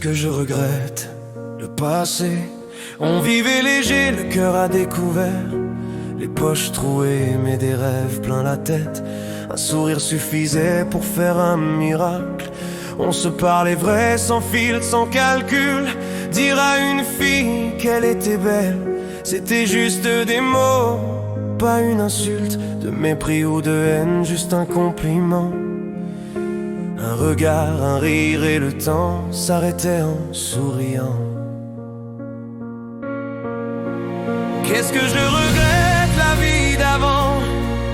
que je regrette? Le passé, on vivait léger, le cœur à découvert, les poches trouées mais des rêves plein la tête. Un sourire suffisait pour faire un miracle. On se parlait vrai, sans filtre, sans calcul. Dire à une fille qu'elle était belle, c'était juste des mots, pas une insulte, de mépris ou de haine, juste un compliment. Un regard, un rire et le temps s'arrêtait en souriant. Qu'est-ce que je regrette, la vie d'avant,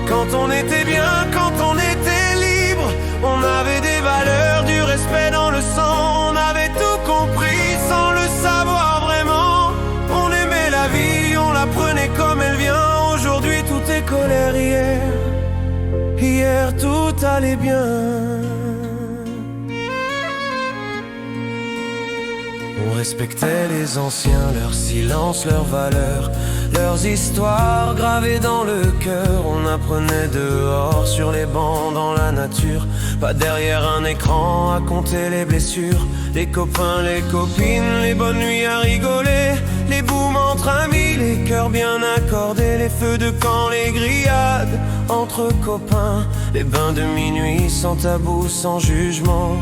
quand on était bien, quand on était libre. On avait des valeurs, du respect dans le sang. On avait tout compris sans le savoir vraiment. On aimait la vie, on la prenait comme elle vient. Aujourd'hui tout est colère, hier tout allait bien. On respectait les anciens, leur silence, leurs valeurs, leurs histoires gravées dans le cœur. On apprenait dehors, sur les bancs, dans la nature, pas derrière un écran à compter les blessures. Les copains, les copines, les bonnes nuits à rigoler, les booms entre amis, les cœurs bien accordés, les feux de camp, les grillades entre copains, les bains de minuit sans tabou, sans jugement.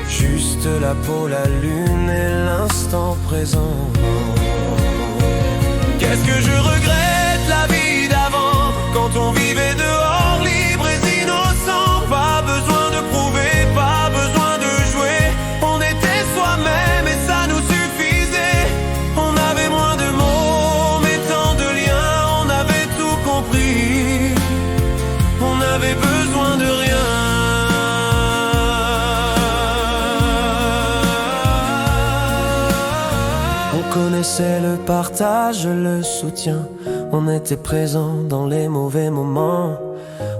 Juste la peau, la lune et l'instant présent. Qu'est-ce que je regrette, la vie d'avant, quand on vivait dehors, libre et innocent. Pas besoin de prouver, pas besoin de jouer. On était soi-même et ça nous suffisait. On avait moins de mots, mais tant de liens. On avait tout compris, on avait besoin de rien. On connaissait le partage, le soutien. On était présent dans les mauvais moments.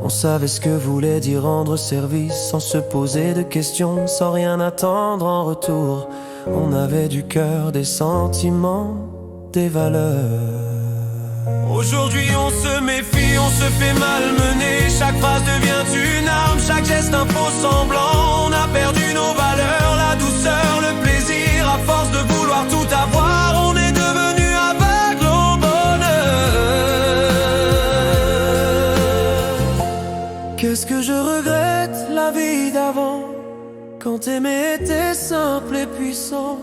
On savait ce que voulait dire rendre service, sans se poser de questions, sans rien attendre en retour. On avait du cœur, des sentiments, des valeurs. Aujourd'hui on se méfie, on se fait malmener. Chaque phrase devient une arme, chaque geste un faux semblant. On a perdu nos valeurs, la douceur, le plaisir. À force de vouloir tout avoir, on est devenu aveugle au bonheur. Qu'est-ce que je regrette, la vie d'avant, quand aimer était simple et puissant.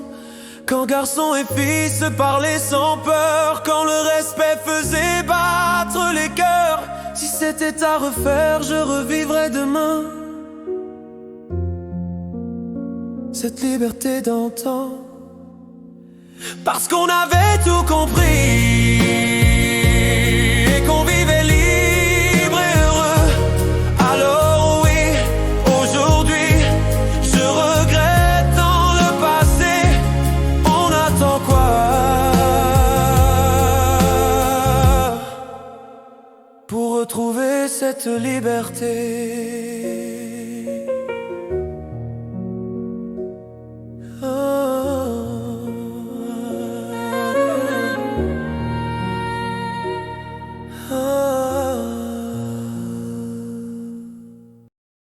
Quand garçon et fille se parlaient sans peur, quand le respect faisait battre les cœurs. Si c'était à refaire, je revivrais demain cette liberté d'antan. Parce qu'on avait tout compris et qu'on vivait libre et heureux. Alors oui, aujourd'hui, je regrette dans le passé. On attend quoi pour retrouver cette liberté? Oh.